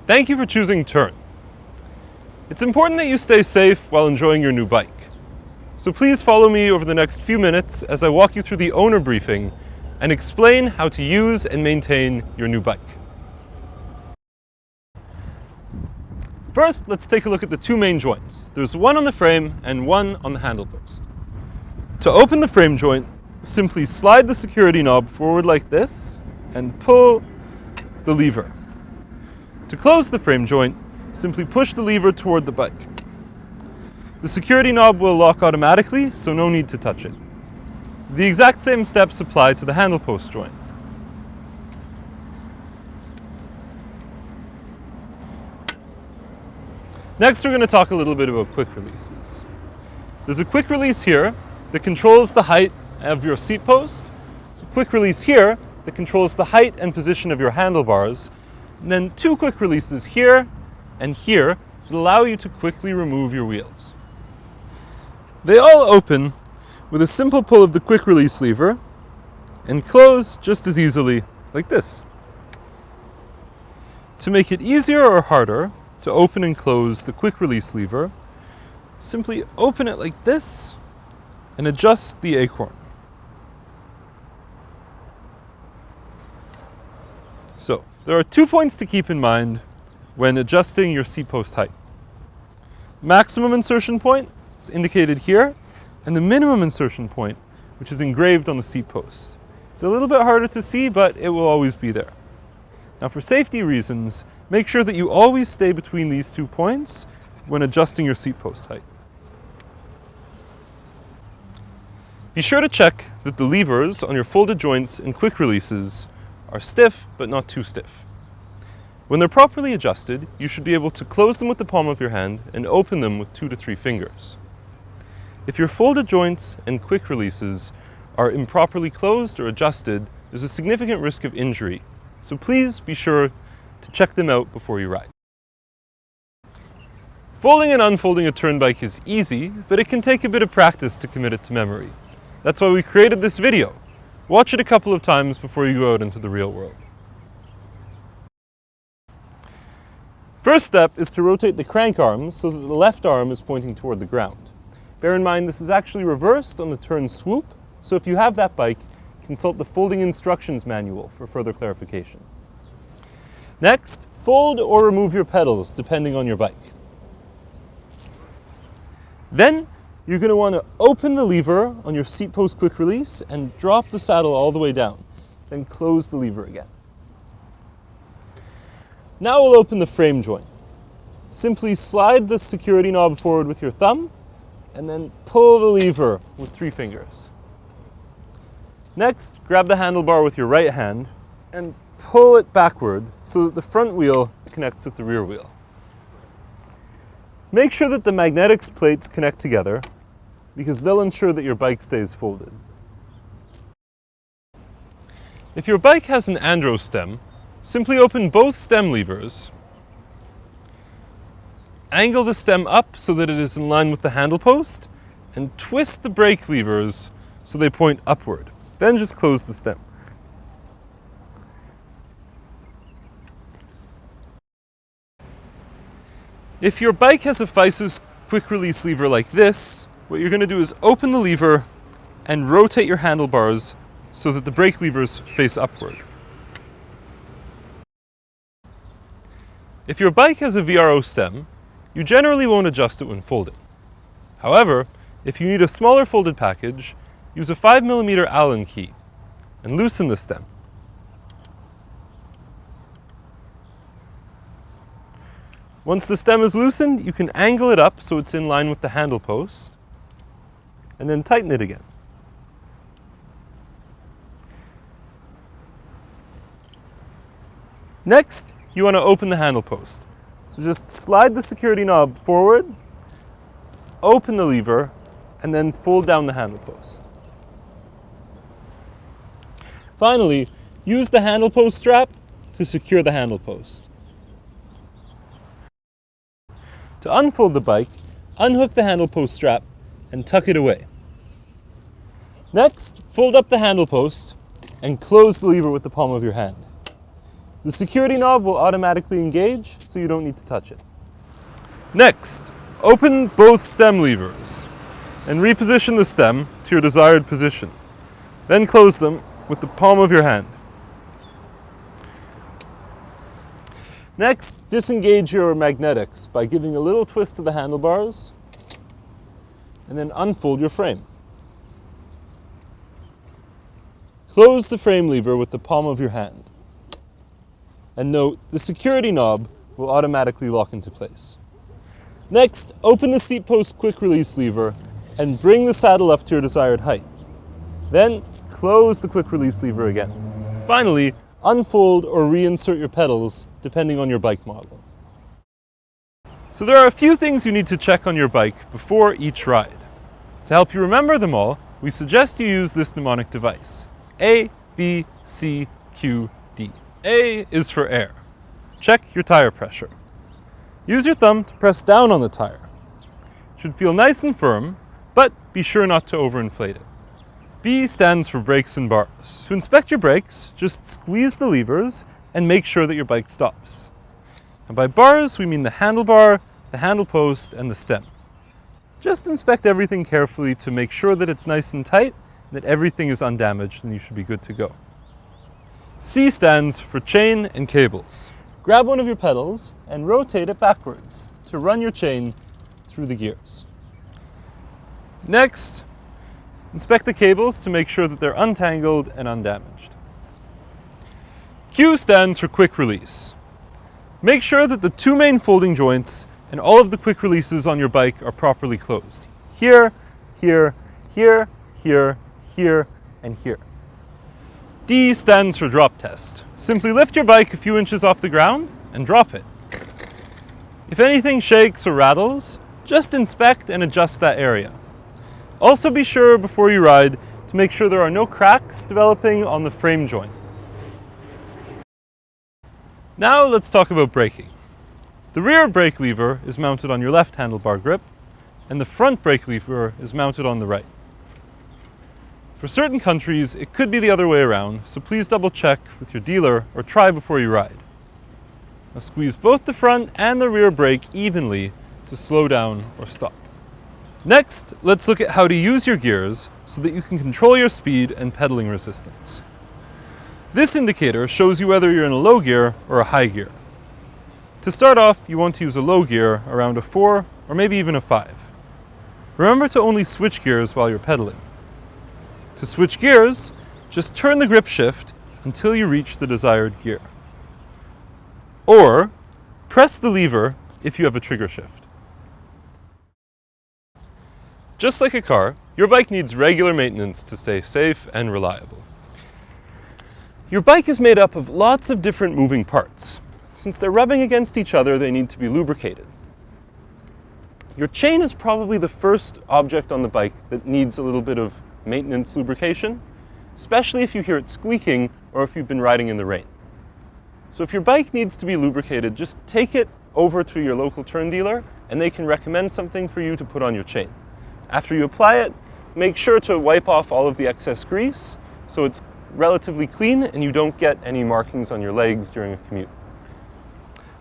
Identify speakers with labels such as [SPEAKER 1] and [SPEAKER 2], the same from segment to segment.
[SPEAKER 1] Thank you for choosing Tern. It's important that you stay safe while enjoying your new bike. So please follow me over the next few minutes as I walk you through the owner briefing and explain how to use and maintain your new bike. First, let's take a look at the two main joints. There's one on the frame and one on the handle post. To open the frame joint, simply slide the security knob forward like this and pull the lever. To close the frame joint, simply push the lever toward the bike. The security knob will lock automatically, so no need to touch it. The exact same steps apply to the handle post joint. Next, we're going to talk a little bit about quick releases. There's a quick release here that controls the height of your seat post. So quick release here that controls the height and position of your handlebars. And then two quick releases here and here that allow you to quickly remove your wheels. They all open with a simple pull of the quick release lever and close just as easily like this. To make it easier or harder to open and close the quick release lever, simply open it like this and adjust the acorn. So, there are 2 points to keep in mind when adjusting your seat post height. Maximum insertion point is indicated here, and the minimum insertion point, which is engraved on the seat post. It's a little bit harder to see, but it will always be there. Now, for safety reasons, make sure that you always stay between these 2 points when adjusting your seat post height. Be sure to check that the levers on your folded joints and quick releases are stiff but not too stiff. When they're properly adjusted, you should be able to close them with the palm of your hand and open them with 2 to 3 fingers. If your folded joints and quick releases are improperly closed or adjusted, there's a significant risk of injury, so please be sure to check them out before you ride. Folding and unfolding a Tern bike is easy, but it can take a bit of practice to commit it to memory. That's why we created this video. Watch it a couple of times before you go out into the real world. First step is to rotate the crank arms so that the left arm is pointing toward the ground. Bear in mind this is actually reversed on the Tern Swoop, so if you have that bike, consult the folding instructions manual for further clarification. Next, fold or remove your pedals depending on your bike. Then, you're going to want to open the lever on your seat post quick release and drop the saddle all the way down. Then close the lever again. Now we'll open the frame joint. Simply slide the security knob forward with your thumb and then pull the lever with 3 fingers. Next, grab the handlebar with your right hand and pull it backward so that the front wheel connects with the rear wheel. Make sure that the magnetics plates connect together because they'll ensure that your bike stays folded. If your bike has an Andros stem, simply open both stem levers, angle the stem up so that it is in line with the handle post, and twist the brake levers so they point upward. Then just close the stem. If your bike has a Fice's quick release lever like this, what you're going to do is open the lever and rotate your handlebars so that the brake levers face upward. If your bike has a VRO stem, you generally won't adjust it when folding. However, if you need a smaller folded package, use a 5mm Allen key and loosen the stem. Once the stem is loosened, you can angle it up so it's in line with the handle post, and then tighten it again. Next, you want to open the handle post. So just slide the security knob forward, open the lever, and then fold down the handle post. Finally, use the handle post strap to secure the handle post. To unfold the bike, unhook the handle post strap and tuck it away. Next, fold up the handle post and close the lever with the palm of your hand. The security knob will automatically engage, so you don't need to touch it. Next, open both stem levers and reposition the stem to your desired position. Then close them with the palm of your hand. Next, disengage your magnetics by giving a little twist to the handlebars and then unfold your frame. Close the frame lever with the palm of your hand. And note, the security knob will automatically lock into place. Next, open the seat post quick release lever and bring the saddle up to your desired height. Then, close the quick release lever again. Finally, unfold or reinsert your pedals depending on your bike model. So there are a few things you need to check on your bike before each ride. To help you remember them all, we suggest you use this mnemonic device. A, B, C, Q, D. A is for air. Check your tire pressure. Use your thumb to press down on the tire. It should feel nice and firm, but be sure not to overinflate it. B stands for brakes and bars. To inspect your brakes, just squeeze the levers and make sure that your bike stops. And by bars, we mean the handlebar, the handle post, and the stem. Just inspect everything carefully to make sure that it's nice and tight, that everything is undamaged, and you should be good to go. C stands for chain and cables. Grab one of your pedals and rotate it backwards to run your chain through the gears. Next, inspect the cables to make sure that they're untangled and undamaged. Q stands for quick release. Make sure that the two main folding joints and all of the quick releases on your bike are properly closed. Here, here, here, here, here, and here. D stands for drop test. Simply lift your bike a few inches off the ground and drop it. If anything shakes or rattles, just inspect and adjust that area. Also be sure before you ride to make sure there are no cracks developing on the frame joint. Now let's talk about braking. The rear brake lever is mounted on your left handlebar grip, and the front brake lever is mounted on the right. For certain countries, it could be the other way around, so please double check with your dealer or try before you ride. Now squeeze both the front and the rear brake evenly to slow down or stop. Next, let's look at how to use your gears so that you can control your speed and pedaling resistance. This indicator shows you whether you're in a low gear or a high gear. To start off, you want to use a low gear around a 4 or maybe even a 5. Remember to only switch gears while you're pedaling. To switch gears, just turn the grip shift until you reach the desired gear. Or press the lever if you have a trigger shift. Just like a car, your bike needs regular maintenance to stay safe and reliable. Your bike is made up of lots of different moving parts. Since they're rubbing against each other, they need to be lubricated. Your chain is probably the first object on the bike that needs a little bit of maintenance lubrication, especially if you hear it squeaking or if you've been riding in the rain. So if your bike needs to be lubricated, just take it over to your local Tern dealer and they can recommend something for you to put on your chain. After you apply it, make sure to wipe off all of the excess grease so it's relatively clean and you don't get any markings on your legs during a commute.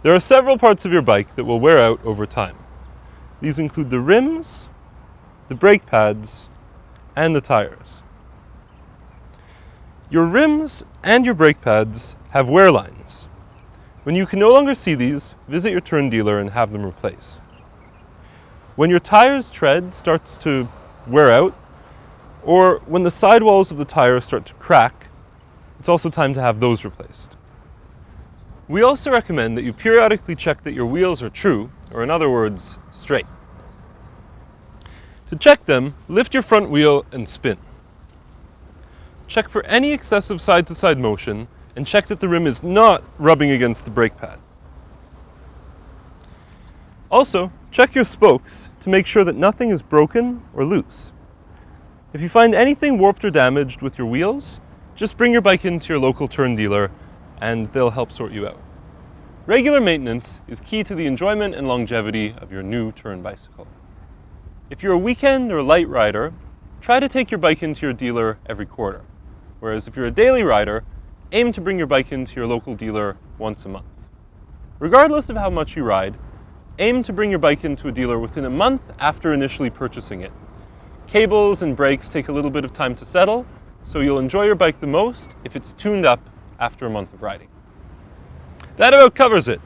[SPEAKER 1] There are several parts of your bike that will wear out over time. These include the rims, the brake pads, and the tires. Your rims and your brake pads have wear lines. When you can no longer see these, visit your Tern dealer and have them replaced. When your tire's tread starts to wear out, or when the sidewalls of the tire start to crack, it's also time to have those replaced. We also recommend that you periodically check that your wheels are true, or in other words, straight. To check them, lift your front wheel and spin. Check for any excessive side-to-side motion and check that the rim is not rubbing against the brake pad. Also, check your spokes to make sure that nothing is broken or loose. If you find anything warped or damaged with your wheels, just bring your bike into your local Tern dealer and they'll help sort you out. Regular maintenance is key to the enjoyment and longevity of your new Tern bicycle. If you're a weekend or light rider, try to take your bike into your dealer every quarter. Whereas if you're a daily rider, aim to bring your bike into your local dealer once a month. Regardless of how much you ride, aim to bring your bike into a dealer within a month after initially purchasing it. Cables and brakes take a little bit of time to settle, so you'll enjoy your bike the most if it's tuned up after a month of riding. That about covers it.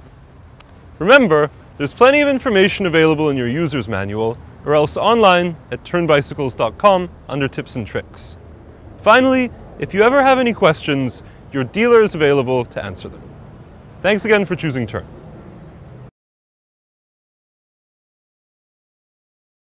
[SPEAKER 1] Remember, there's plenty of information available in your user's manual, or else online at turnbicycles.com under tips and tricks. Finally, if you ever have any questions, your dealer is available to answer them. Thanks again for choosing Tern.